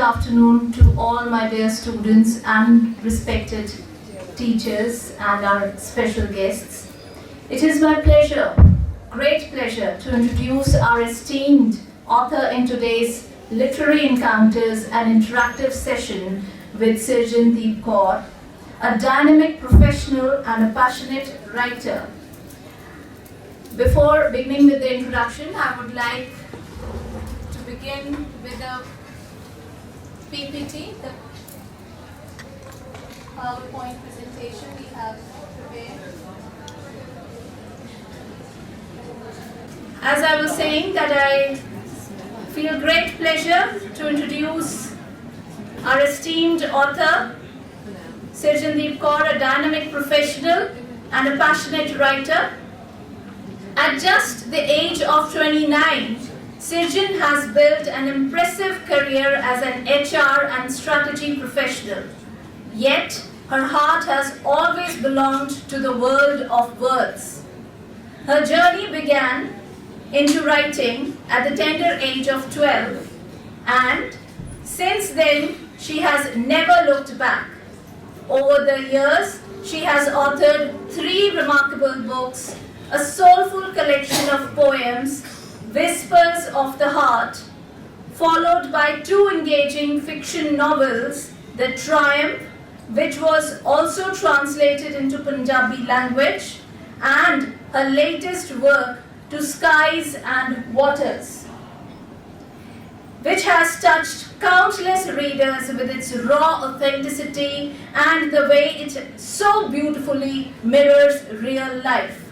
afternoon to all my dear students and respected teachers and our special guests. It is my pleasure, great pleasure, to introduce our esteemed author in today's Literary Encounters and Interactive Session with Sirjandeep Kaur, a dynamic professional and a passionate writer. Before beginning with the introduction, I would like to begin with the PPT, the PowerPoint presentation we have prepared. As I was saying, that I feel great pleasure to introduce our esteemed author, Sirjandeep Kaur, a dynamic professional and a passionate writer. At just the age of 29, Sirjan has built an impressive career as an HR and strategy professional. Yet, her heart has always belonged to the world of words. Her journey began into writing at the tender age of 12, and since then, she has never looked back. Over the years, she has authored 3 remarkable books, a soulful collection of poems, Whispers of the Heart, followed by 2 engaging fiction novels, The Triumph, which was also translated into Punjabi language, and her latest work, To Skies and Waters, which has touched countless readers with its raw authenticity and the way it so beautifully mirrors real life.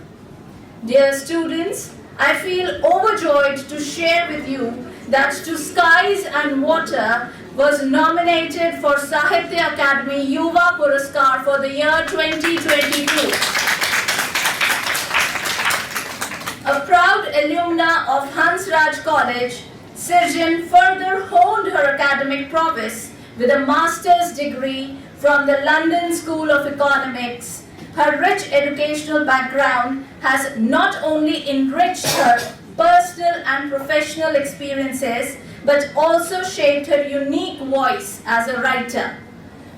Dear students, I feel overjoyed to share with you that To Skies and Water was nominated for Sahitya Akademi Yuva Puraskar for the year 2022. A proud alumna of Hansraj College, Sirjan further honed her academic prowess with a master's degree from the London School of Economics. Her rich educational background has not only enriched her personal and professional experiences, but also shaped her unique voice as a writer.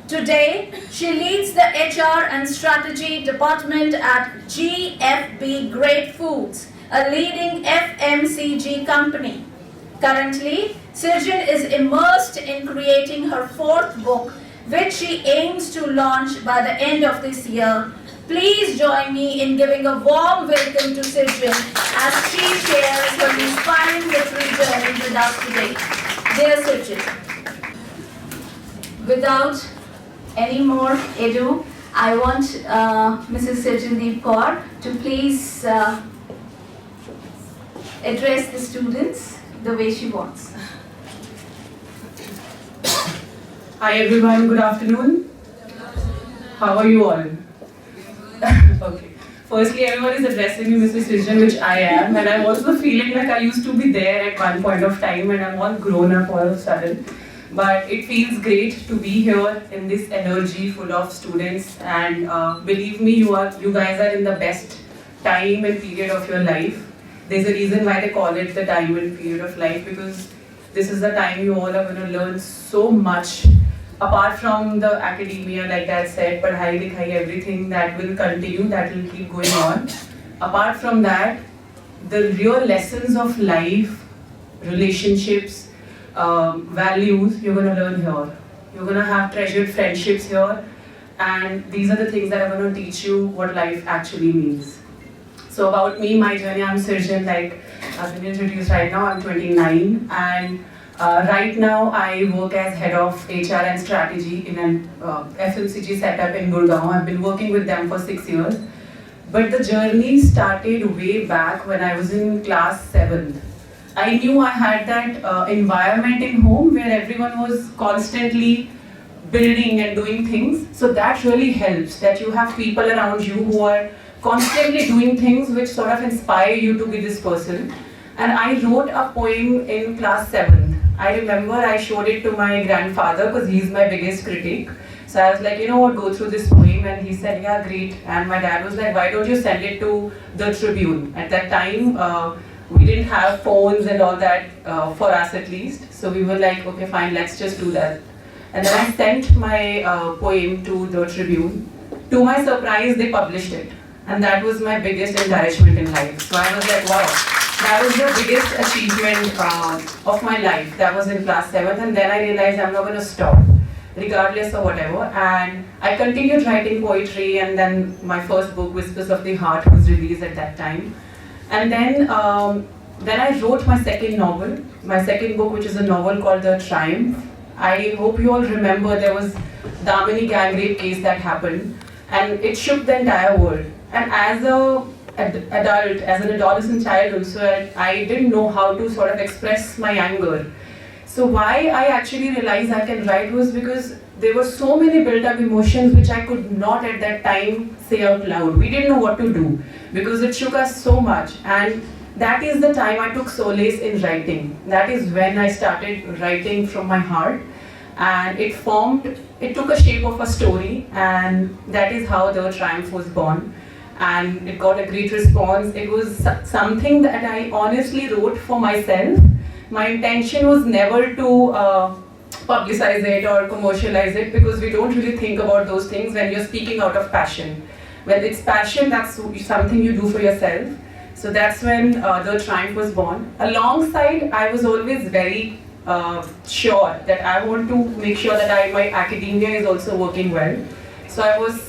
Today, she leads the HR and Strategy Department at GFB Great Foods, a leading FMCG company. Currently, Sirjan is immersed in creating her 4th book, which she aims to launch by the end of this year. Please join me in giving a warm welcome to Sirjan as she shares her inspiring literary journey with us today. Dear Sirjan, without any more ado, I want Mrs Sirjandeep Kaur to please address the students the way she wants. Hi everyone, good afternoon. How are you all? Okay. Firstly, everyone is addressing me Mrs Sirjan, which I am, and I'm also feeling like I used to be there at one point of time and I'm all grown up all of a sudden. But it feels great to be here in this energy full of students, and believe me, you guys are in the best time and period of your life. There's a reason why they call it the time and period of life, because this is the time you all are going to learn so much apart from the academia, like I said, padhai likhai, everything that will continue, that will keep going on. Apart from that, the real lessons of life, relationships, values, you're going to learn here. You're going to have treasured friendships here, and these are the things that are going to teach you what life actually means. So about me, my journey, I'm Sirjan, like I've been introduced right now, I'm 29, and right now I work as head of HR and strategy in an FMCG setup in Gurgaon. I've been working with them for 6 years. But the journey started way back when I was in class 7th. I knew I had that environment in home where everyone was constantly building and doing things. So that really helps, that you have people around you who are constantly doing things which sort of inspire you to be this person. And I wrote a poem in class 7. I remember I showed it to my grandfather because he's my biggest critic. So I was like, you know what, go through this poem, and he said, yeah, great. And my dad was like, why don't you send it to the Tribune? At that time, We didn't have phones and all that for us at least. So we were like, okay, fine, let's just do that. And then I sent my poem to the Tribune. To my surprise, they published it. And that was my biggest encouragement in life. So I was like, wow, that was the biggest achievement of my life. That was in class 7th. And then I realized I'm not going to stop, regardless of whatever. And I continued writing poetry, and then my first book, Whispers of the Heart, was released at that time. And then I wrote my second novel, my second book, which is a novel called The Triumph. I hope you all remember there was the Damini gang rape case that happened, and it shook the entire world. And as an adult, as an adolescent child also, I didn't know how to sort of express my anger. So why I actually realized I can write was because there were so many built-up emotions which I could not at that time say out loud. We didn't know what to do because it shook us so much. And that is the time I took solace in writing. That is when I started writing from my heart. And it took a shape of a story, and that is how The Triumph was born. And it got a great response. It was something that I honestly wrote for myself. My intention was never to publicize it or commercialize it, because we don't really think about those things when you're speaking out of passion. When it's passion, that's something you do for yourself. So that's when The Triumph was born. Alongside, I was always very sure that I want to make sure that my academia is also working well. So I was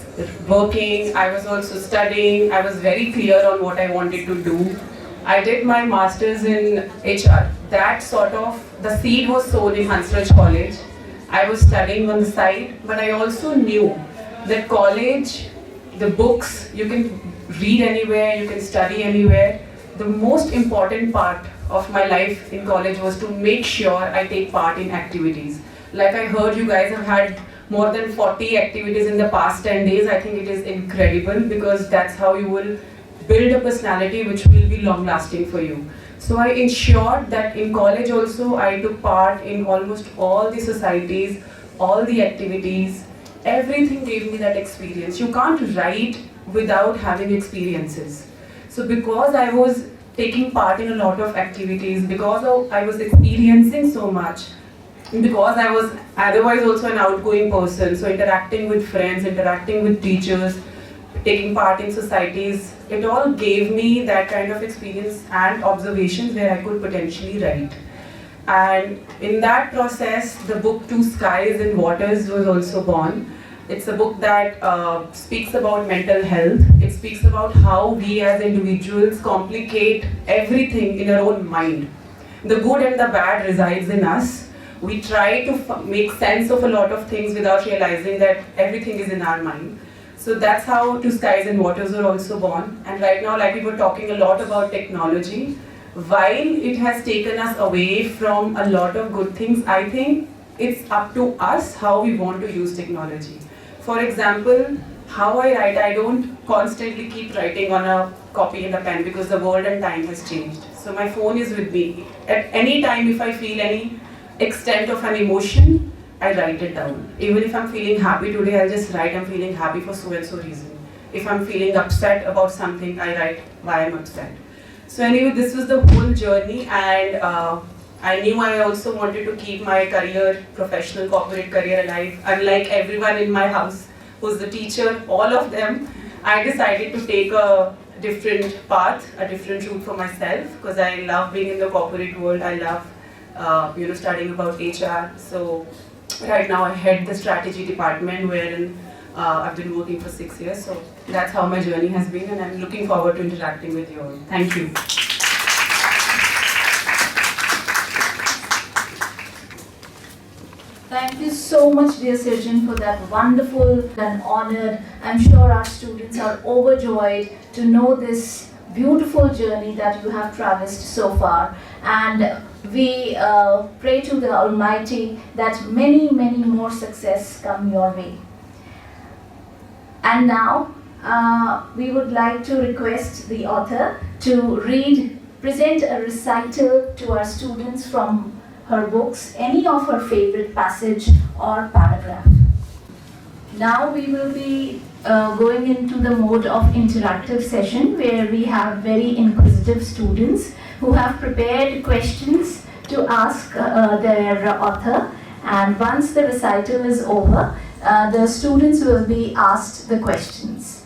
working, I was also studying, I was very clear on what I wanted to do. I did my master's in HR. That sort of, the seed was sown in Hansraj College. I was studying on the side, but I also knew that college, the books, you can read anywhere, you can study anywhere. The most important part of my life in college was to make sure I take part in activities. Like I heard you guys have had more than 40 activities in the past 10 days. I think it is incredible, because that's how you will build a personality which will be long lasting for you. So I ensured that in college also I took part in almost all the societies, all the activities. Everything gave me that experience. You can't write without having experiences. So because I was taking part in a lot of activities, because I was experiencing so much, because I was otherwise also an outgoing person, so interacting with friends, interacting with teachers, taking part in societies, it all gave me that kind of experience and observations where I could potentially write. And in that process, the book Two Skies and Waters was also born. It's a book that speaks about mental health. It speaks about how we as individuals complicate everything in our own mind. The good and the bad resides in us. We try to make sense of a lot of things without realizing that everything is in our mind. So that's how Two Skies and Waters were also born. And right now, like we were talking a lot about technology, while it has taken us away from a lot of good things, I think it's up to us how we want to use technology. For example, how I write, I don't constantly keep writing on a copy and a pen, because the world and time has changed. So my phone is with me. At any time, if I feel any extent of an emotion, I write it down. Even if I'm feeling happy today, I'll just write I'm feeling happy for so and so reason. If I'm feeling upset about something, I write why I'm upset. So anyway, this was the whole journey, and I knew I also wanted to keep my career, professional corporate career alive. Unlike everyone in my house who's the teacher, all of them, I decided to take a different path, a different route for myself, because I love being in the corporate world. I love studying about HR. So right now I head the strategy department, wherein I've been working for 6 years. So that's how my journey has been, and I'm looking forward to interacting with you all. Thank you. Thank you so much, dear Sirjan, for that wonderful and honored. I'm sure our students are overjoyed to know this beautiful journey that you have traversed so far. And we pray to the Almighty that many, many more success come your way. And now, we would like to request the author to present a recital to our students from her books, any of her favorite passage or paragraph. Now we will be going into the mode of interactive session where we have very inquisitive students who have prepared questions to ask their author, and once the recital is over, the students will be asked the questions.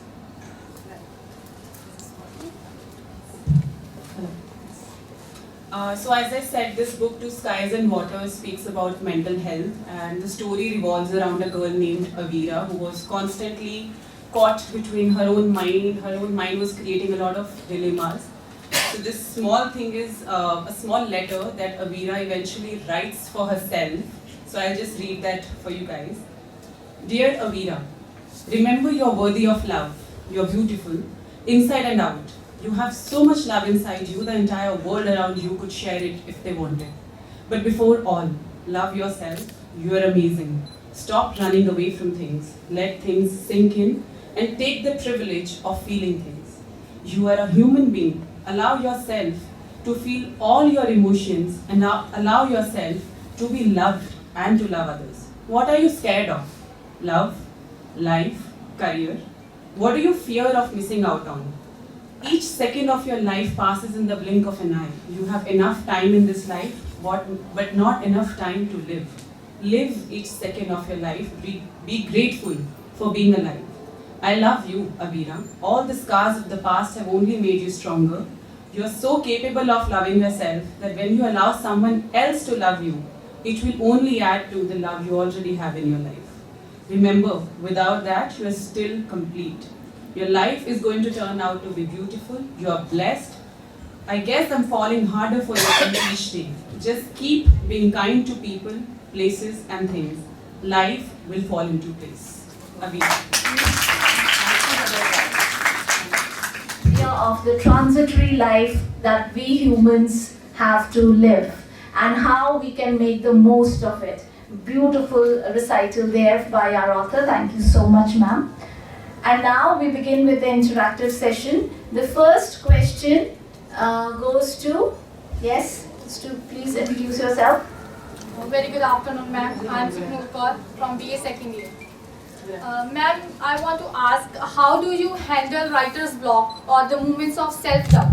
So as I said, this book, To Skies and Water, speaks about mental health, and the story revolves around a girl named Avira who was constantly caught between her own mind. Her own mind was creating a lot of dilemmas. So this small thing is a small letter that Avira eventually writes for herself. So I'll just read that for you guys. Dear Avira, remember you're worthy of love. You're beautiful, inside and out. You have so much love inside you, the entire world around you could share it if they wanted. But before all, love yourself. You are amazing. Stop running away from things. Let things sink in and take the privilege of feeling things. You are a human being. Allow yourself to feel all your emotions and allow yourself to be loved and to love others. What are you scared of? Love, life, career. What do you fear of missing out on? Each second of your life passes in the blink of an eye. You have enough time in this life, but not enough time to live. Live each second of your life. Be grateful for being alive. I love you, Avira. All the scars of the past have only made you stronger. You are so capable of loving yourself that when you allow someone else to love you, it will only add to the love you already have in your life. Remember, without that, you are still complete. Your life is going to turn out to be beautiful. You are blessed. I guess I'm falling harder for you each day. Just keep being kind to people, places and things. Life will fall into place. Avira. Of the transitory life that we humans have to live and how we can make the most of it. Beautiful recital there by our author. Thank you so much, ma'am. And now we begin with the interactive session. The first question goes to, yes, please introduce yourself. Very good afternoon, ma'am. I am Mrs Kaur from BA second year. Ma'am, I want to ask, how do you handle writer's block or the moments of self-doubt?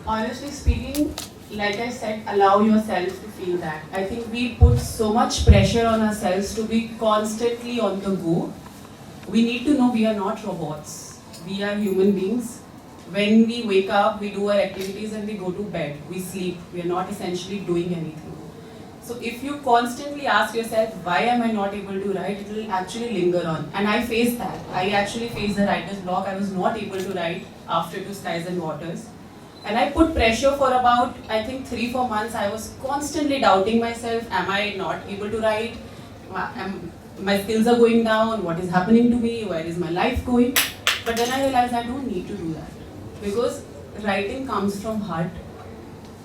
Honestly speaking, like I said, allow yourself to feel that. I think we put so much pressure on ourselves to be constantly on the go. We need to know we are not robots. We are human beings. When we wake up, we do our activities and we go to bed. We sleep. We are not essentially doing anything. So if you constantly ask yourself, why am I not able to write, it will actually linger on. And I faced that. I actually faced the writer's block. I was not able to write after To Skies and Waters. And I put pressure for about, I think 3-4 months. I was constantly doubting myself. Am I not able to write? My skills are going down. What is happening to me? Where is my life going? But then I realized I don't need to do that. Because writing comes from heart.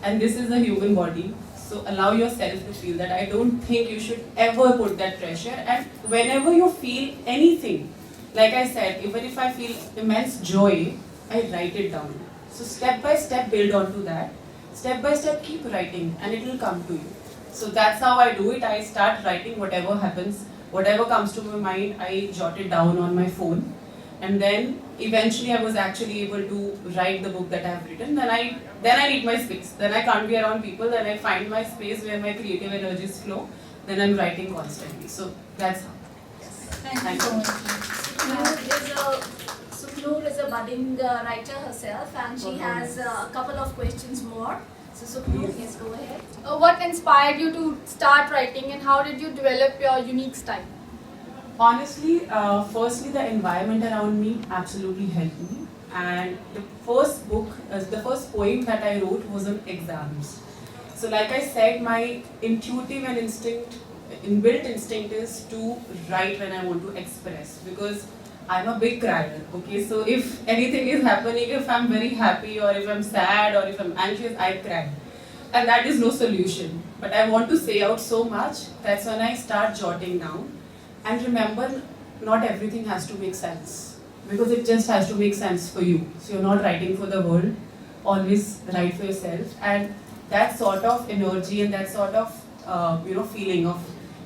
And this is a human body. So allow yourself to feel that. I don't think you should ever put that pressure. And whenever you feel anything, like I said, even if I feel immense joy, I write it down. So step by step build onto that. Step by step keep writing and it will come to you. So that's how I do it. I start writing whatever happens, whatever comes to my mind, I jot it down on my phone. And then eventually I was actually able to write the book that I have written. Then I need my space. Then I can't be around people. Then I find my space where my creative energies flow. Then I'm writing constantly. So that's how. Thank you so much. Sukhnur is a budding writer herself, and she has a couple of questions more. So Sukhnur, yes, go ahead. What inspired you to start writing and how did you develop your unique style? Honestly, firstly, the environment around me absolutely helped me. And the first book, the first poem that I wrote was on exams. So like I said, my intuitive and inbuilt instinct is to write when I want to express, because I'm a big crier, okay? So if anything is happening, if I'm very happy or if I'm sad or if I'm anxious, I cry. And that is no solution. But I want to say out so much, that's when I start jotting down. And remember, not everything has to make sense, because it just has to make sense for you. So you're not writing for the world, always write for yourself. And that sort of energy and that sort of feeling of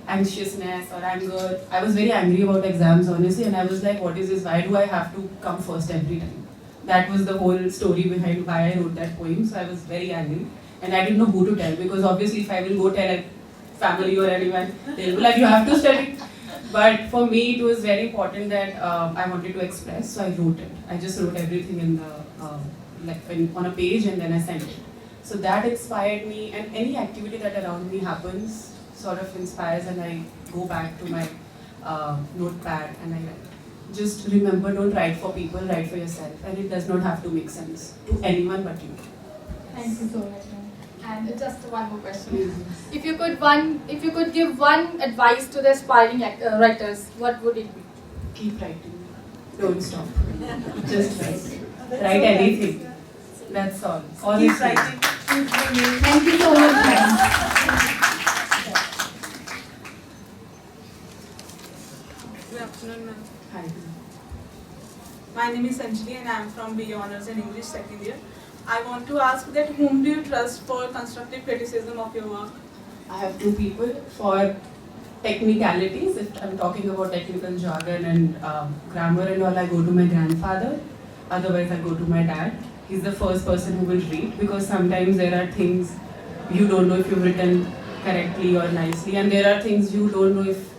anxiousness or anger. I was very angry about exams, honestly, and I was like, what is this? Why do I have to come first every time? That was the whole story behind why I wrote that poem. So I was very angry, and I didn't know who to tell, because obviously if I will go tell a family or anyone, they'll be like, you have to study. But for me, it was very important that I wanted to express, so I wrote it. I just wrote everything in the on a page, and then I sent it. So that inspired me, and any activity that around me happens sort of inspires, and I go back to my notepad and I write. Just remember, don't write for people, write for yourself, and it does not have to make sense to anyone but you. Thank you so much, ma'am. And just one more question. If you could give one advice to the aspiring writers, what would it be? Keep writing. Don't stop. Just write. Write anything. That's all. Keep writing. Thank you so much, ma'am. Good afternoon, ma'am. Hi. My name is Anjali and I am from BA Honours in English second year. I want to ask that whom do you trust for constructive criticism of your work? I have two people. For technicalities, if I'm talking about technical jargon and grammar and all, I go to my grandfather. Otherwise, I go to my dad. He's the first person who will read, because sometimes there are things you don't know if you've written correctly or nicely, and there are things you don't know if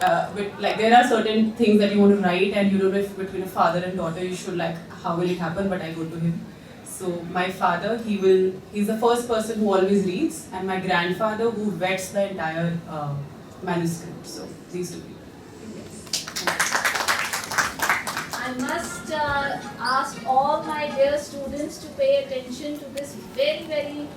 there are certain things that you want to write and you don't know if between a father and daughter you should how will it happen, but I go to him. So my father, he's the first person who always reads, and my grandfather who vets the entire manuscript. So these two people. I must ask all my dear students to pay attention to this very, very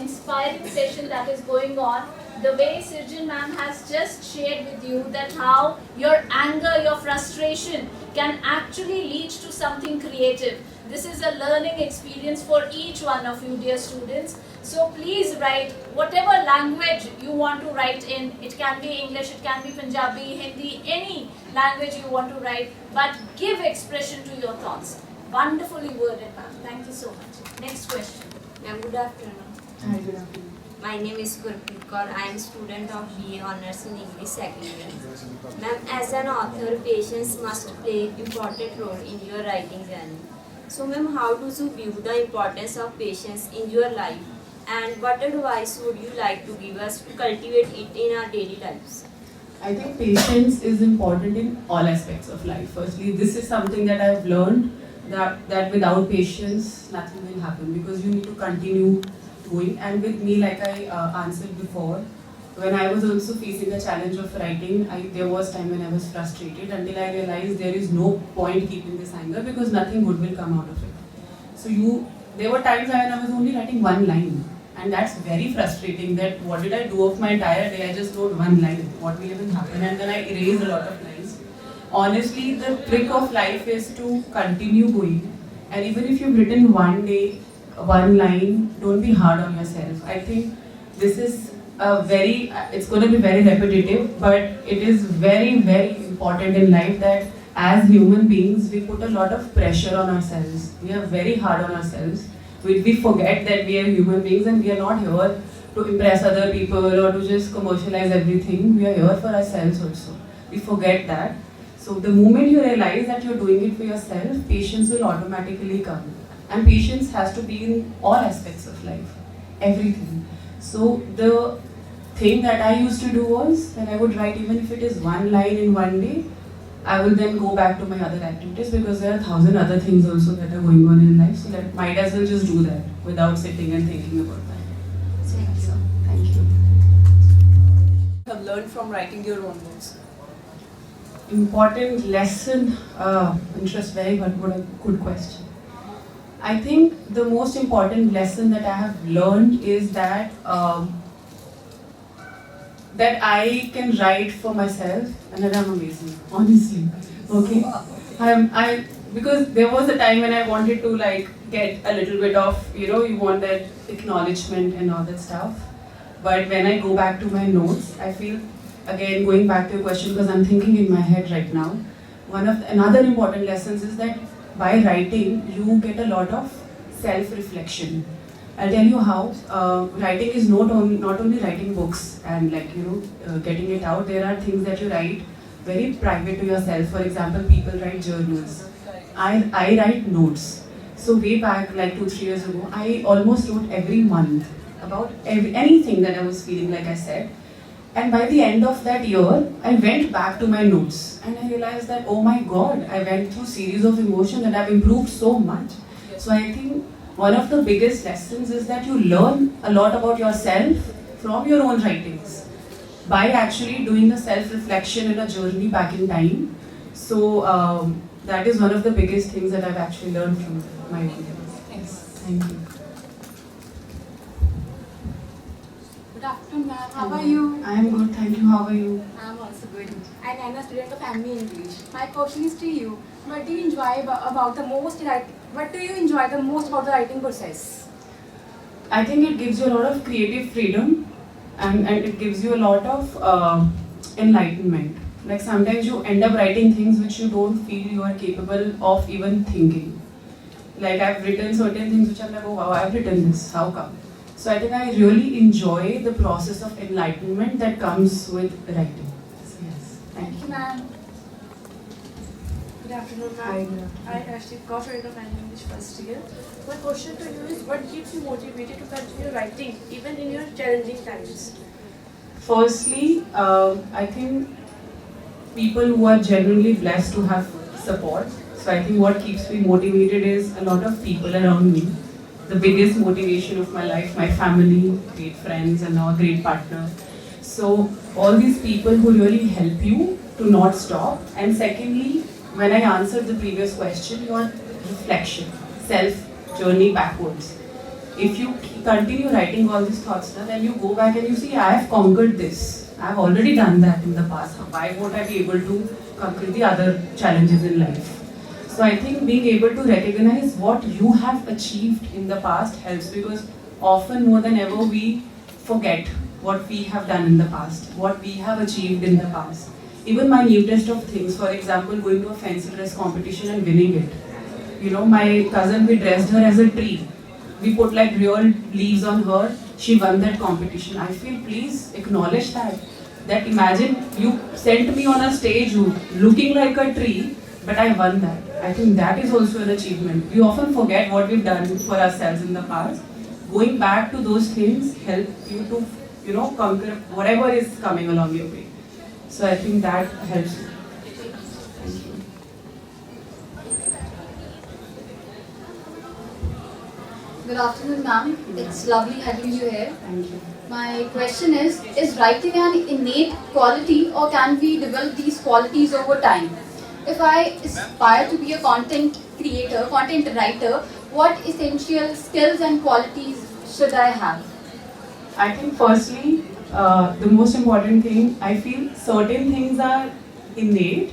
inspiring session that is going on. The way Sirjan ma'am has just shared with you that how your anger, your frustration can actually lead to something creative. This is a learning experience for each one of you, dear students. So please write whatever language you want to write in. It can be English, it can be Punjabi, Hindi, any language you want to write, but give expression to your thoughts. Wonderfully worded, ma'am. Thank you so much. Next question. Ma'am, good afternoon. Hi, good afternoon. My name is Gurpreet Kaur. I am student of BA Honours in English second year. Ma'am, as an author, patience must play important role in your writing journey. So, ma'am, how do you view the importance of patience in your life, and what advice would you like to give us to cultivate it in our daily lives? I think patience is important in all aspects of life. Firstly, this is something that I've learned, that without patience, nothing will happen, because you need to continue going. And with me, like I answered before, when I was also facing the challenge of writing, there was time when I was frustrated, until I realized there is no point keeping this anger, because nothing good will come out of it. So there were times when I was only writing one line, and that's very frustrating, that what did I do of my entire day? I just wrote one line, what will even happen? And then I erased a lot of lines. Honestly, the trick of life is to continue going, and even if you've written one day, one line, don't be hard on yourself. I think this is it's going to be very repetitive, but it is very, very important in life that as human beings, we put a lot of pressure on ourselves. We are very hard on ourselves. We forget that we are human beings, and we are not here to impress other people or to just commercialize everything. We are here for ourselves also. We forget that. So the moment you realize that you're doing it for yourself, patience will automatically come. And patience has to be in all aspects of life, everything. So the thing that I used to do was, when I would write, even if it is one line in one day, I will then go back to my other activities, because there are 1,000 other things also that are going on in life. So that might as well just do that without sitting and thinking about that. So that's all. Thank you. Have learned from writing your own books. Important lesson, interest very, but what a good question. I think the most important lesson that I have learned is that that I can write for myself, and that I'm amazing, honestly. Okay, because there was a time when I wanted to get a little bit of, you want that acknowledgement and all that stuff. But when I go back to my notes, I feel, again, going back to your question, because I'm thinking in my head right now, another important lessons is that by writing, you get a lot of self-reflection. I'll tell you how. Writing is not only writing books and getting it out. There are things that you write very private to yourself. For example, people write journals. I write notes. So way back, like 2-3 years ago, I almost wrote every month about anything that I was feeling, like I said. And by the end of that year, I went back to my notes and I realized that, oh my God, I went through series of emotions and I've improved so much. So I think one of the biggest lessons is that you learn a lot about yourself from your own writings by actually doing a self-reflection and a journey back in time. So that is one of the biggest things that I've actually learned from my own writings. Yes, thank you. Good afternoon, ma'am. How are you? I am good, thank you. How are you? I am also good. And I am a student of ME English. My question is to you. What do you enjoy about the most What do you enjoy the most about the writing process? I think it gives you a lot of creative freedom and it gives you a lot of enlightenment. Like sometimes you end up writing things which you don't feel you are capable of even thinking. Like I've written certain things which I'm like, oh wow, I've written this, how come? So I think I really enjoy the process of enlightenment that comes with writing. Yes, Thank you, ma'am. Good afternoon, Hi, ma'am. good afternoon. I actually got rid of English first year. My question to you is, what keeps you motivated to continue writing even in your challenging times? Firstly, I think people who are genuinely blessed to have support. So I think what keeps me motivated is a lot of people around me. The biggest motivation of my life, my family, great friends, and now a great partner. So all these people who really help you to not stop. And secondly, when I answered the previous question, your reflection, self-journey backwards. If you continue writing all these thoughts, then you go back and you see, I have conquered this. I have already done that in the past. Why won't I be able to conquer the other challenges in life? So I think being able to recognize what you have achieved in the past helps, because often more than ever we forget what we have done in the past, what we have achieved in the past. Even minutest of things, for example, going to a fancy dress competition and winning it. You know, my cousin, we dressed her as a tree. We put like real leaves on her. She won that competition. I feel, please acknowledge that. That imagine you sent me on a stage looking like a tree, but I won that. I think that is also an achievement. We often forget what we've done for ourselves in the past. Going back to those things help you to, conquer whatever is coming along your way. So I think that helps you. Thank you. Good afternoon, ma'am. It's lovely having you here. Thank you. My question is writing an innate quality or can we develop these qualities over time? If I aspire to be a content creator, content writer, what essential skills and qualities should I have? I think firstly, the most important thing, I feel certain things are innate,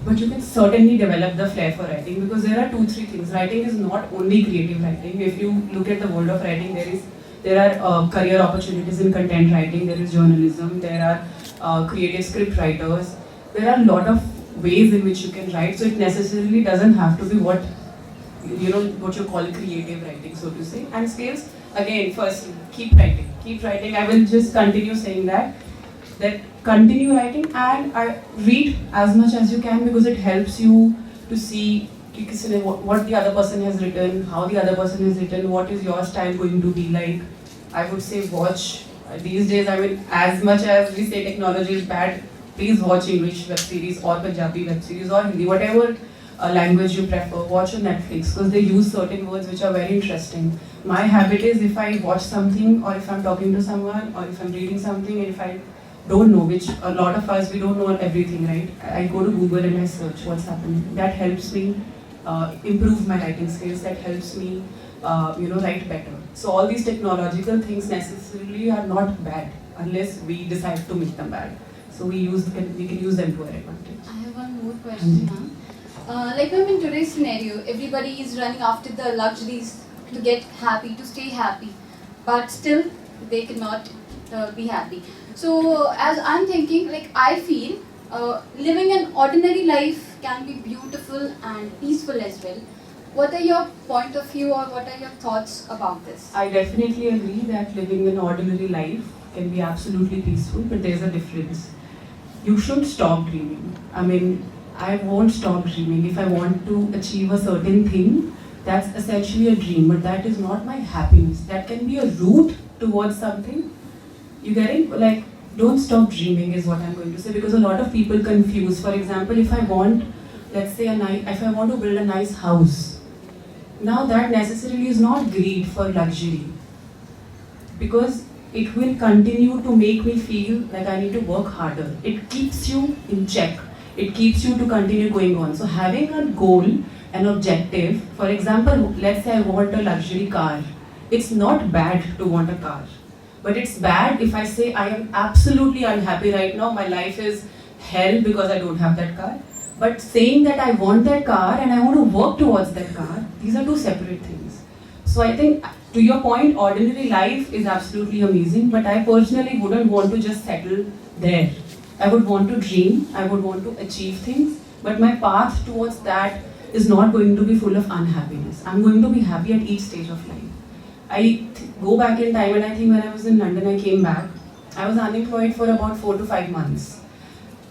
but you can certainly develop the flair for writing, because there are 2-3 things. Writing is not only creative writing. If you look at the world of writing, there are career opportunities in content writing, there is journalism, there are creative script writers. There are a lot of ways in which you can write, so it necessarily doesn't have to be what you call creative writing, so to say. And skills, again, first, keep writing. Keep writing. I will just continue saying that continue writing and read as much as you can, because it helps you to see what the other person has written, how the other person has written, what is your style going to be like. I would say watch. These days, as much as we say technology is bad, please watch English web series or Punjabi web series or Hindi, whatever language you prefer. Watch on Netflix, because they use certain words which are very interesting. My habit is, if I watch something, or if I'm talking to someone, or if I'm reading something, and if I don't know, which a lot of us, we don't know everything, right? I go to Google and I search what's happening. That helps me improve my writing skills. That helps me, write better. So all these technological things necessarily are not bad unless we decide to make them bad. So we can use them to our advantage. I have one more question, ma'am. Like ma'am, in today's scenario, everybody is running after the luxuries to get happy, to stay happy, but still they cannot be happy. So as I'm thinking, like I feel living an ordinary life can be beautiful and peaceful as well. What are your point of view or what are your thoughts about this? I definitely agree that living an ordinary life can be absolutely peaceful, but there's a difference. You should stop dreaming. I mean, I won't stop dreaming. If I want to achieve a certain thing, that's essentially a dream, but that is not my happiness. That can be a route towards something. You get it? Like, don't stop dreaming is what I'm going to say, because a lot of people confuse. For example, if I want, let's say, if I want to build a nice house, now that necessarily is not greed for luxury, because it will continue to make me feel like I need to work harder. It keeps you in check. It keeps you to continue going on. So having a goal, an objective, for example, let's say I want a luxury car. It's not bad to want a car. But it's bad if I say I am absolutely unhappy right now, my life is hell because I don't have that car. But saying that I want that car and I want to work towards that car, these are two separate things. So I think, to your point, ordinary life is absolutely amazing, but I personally wouldn't want to just settle there. I would want to dream, I would want to achieve things, but my path towards that is not going to be full of unhappiness. I'm going to be happy at each stage of life. I go back in time and I think when I was in London, I came back. I was unemployed for about 4 to 5 months.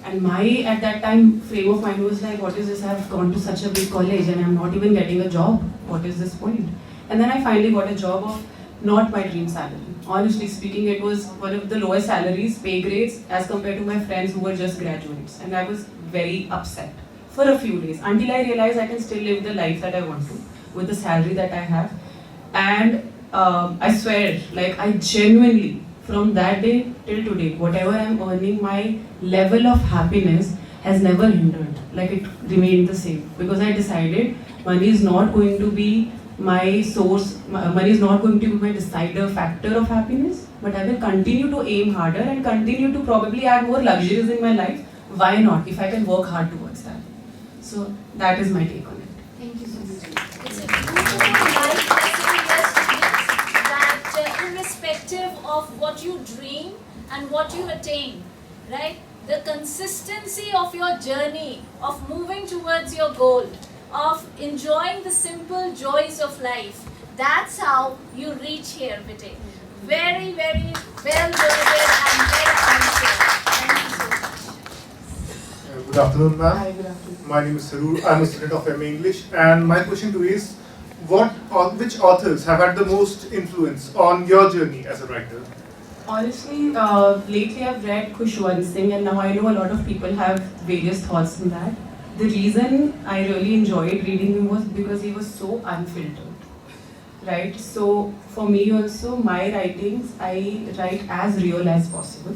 And my, at that time, frame of mind was like, what is this? I've gone to such a big college and I'm not even getting a job. What is this point? And then I finally got a job of not my dream salary. Honestly speaking, it was one of the lowest salaries, pay grades, as compared to my friends who were just graduates. And I was very upset for a few days until I realized I can still live the life that I want to with the salary that I have. And I swear, like I genuinely, from that day till today, whatever I'm earning, my level of happiness has never hindered. Like it remained the same, because I decided money is not going to be my source, money is not going to be my decider factor of happiness, but I will continue to aim harder and continue to probably add more luxuries in my life. Why not, if I can work hard towards that? So that is my take on it. Thank you so much. It's a beautiful life lesson, yes, that irrespective of what you dream and what you attain, right? The consistency of your journey, of moving towards your goal, of enjoying the simple joys of life, that's how you reach here, Vijay. Very, very well worded and well answered. Thank you so much. Good afternoon, ma'am. Hi, good afternoon. My name is Sarur. I'm a student of MA English, and my question to you is, which authors have had the most influence on your journey as a writer? Honestly, lately I've read Khushwant Singh, and now I know a lot of people have various thoughts on that. The reason I really enjoyed reading him was because he was so unfiltered, right? So for me also, my writings, I write as real as possible,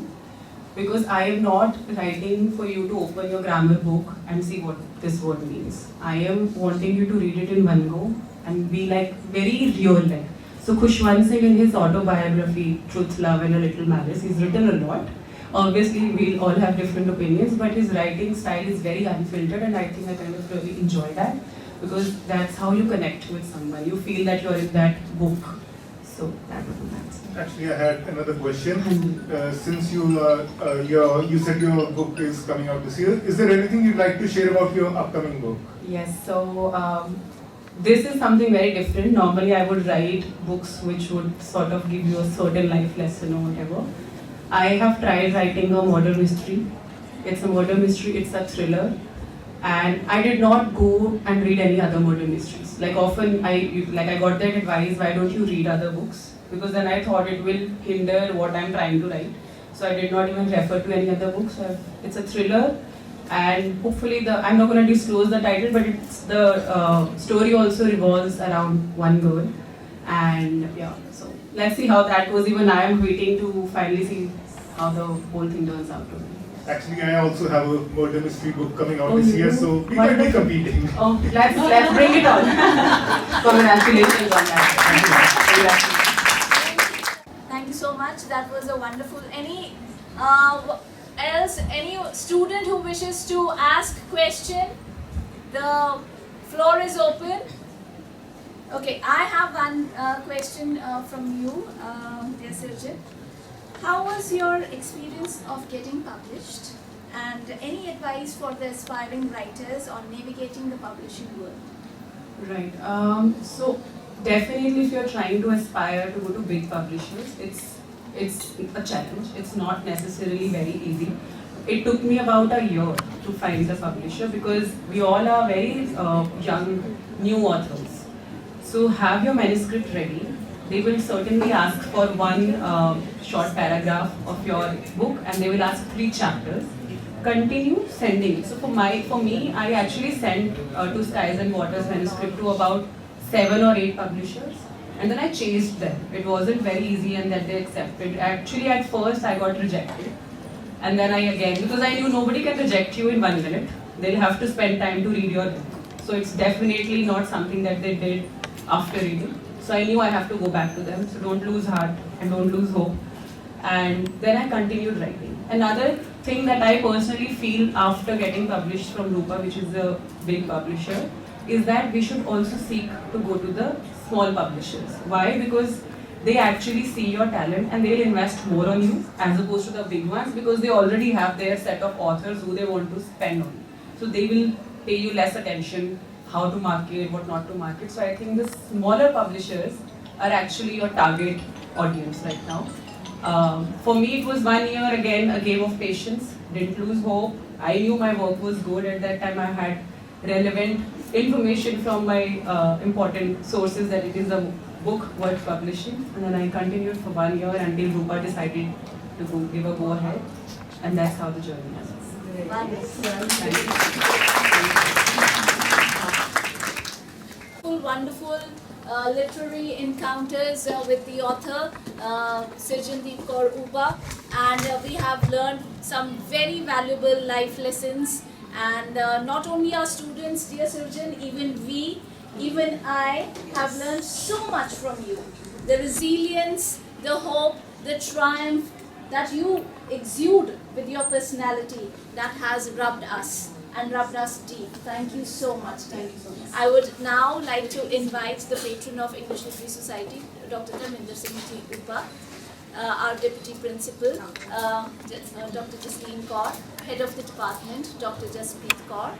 because I am not writing for you to open your grammar book and see what this word means. I am wanting you to read it in one go and be like very real like. So Khushwant Singh, in his autobiography, Truth, Love and a Little Malice, he's written a lot. Obviously, we'll all have different opinions, but his writing style is very unfiltered, and I think I kind of really enjoy that, because that's how you connect with someone. You feel that you're in that book. So that would be that. Actually, I had another question. Since you said your book is coming out this year, is there anything you'd like to share about your upcoming book? Yes, so this is something very different. Normally, I would write books which would sort of give you a certain life lesson or whatever. I have tried writing a murder mystery. It's a murder mystery, it's a thriller. And I did not go and read any other murder mysteries. Like often, I got that advice, why don't you read other books? Because then I thought it will hinder what I'm trying to write. So I did not even refer to any other books. So it's a thriller. And hopefully, I'm not going to disclose the title, but it's the story also revolves around one girl. And yeah, so let's see how that goes. Even I am waiting to finally see how the whole thing turns out to be. Actually, I also have a murder mystery book coming out Oh, this you year, do? so we might be competing. Oh, let's bring it on. Congratulations on that. Thank you so much. That was a wonderful. Any student who wishes to ask question? The floor is open. Okay, I have one question from you, dear Sirjan. How was your experience of getting published, and any advice for the aspiring writers on navigating the publishing world? Right. So definitely, if you're trying to aspire to go to big publishers, it's a challenge. It's not necessarily very easy. It took me about a year to find the publisher because we all are very young, new authors. So have your manuscript ready. They will certainly ask for one short paragraph of your book, and they will ask 3 chapters. Continue sending. So for me, I actually sent to Skies and Waters manuscript to about 7 or 8 publishers, and then I chased them. It wasn't very easy, and that they accepted. Actually, at first I got rejected, and then I again, because I knew nobody can reject you in 1 minute. They'll have to spend time to read your book. So it's definitely not something that they did after reading. So I knew I have to go back to them. So don't lose heart and don't lose hope. And then I continued writing. Another thing that I personally feel after getting published from Rupa, which is a big publisher, is that we should also seek to go to the small publishers. Why? Because they actually see your talent and they'll invest more on you as opposed to the big ones, because they already have their set of authors who they want to spend on. So they will pay you less attention, how to market, what not to market. So I think the smaller publishers are actually your target audience right now. For me, it was 1 year, again, a game of patience. Didn't lose hope. I knew my work was good. At that time, I had relevant information from my important sources that it is a book worth publishing. And then I continued for 1 year until Rupa decided to give a go-ahead. And that's how the journey was. Wonderful literary encounters with the author Sirjandeep Kaur Ubha, and we have learned some very valuable life lessons, and not only our students, dear Sirjan, even I have learned so much from you. The resilience, the hope, the triumph that you exude with your personality, that has rubbed us and rubbed us deep. Thank you so much. Thank you so much. I would now like to invite the patron of English Literary Society, Dr. Mrs Ubha, our Deputy Principal, Dr. Esteemed Kaur, Head of the Department, Dr. Jasprit Kaur,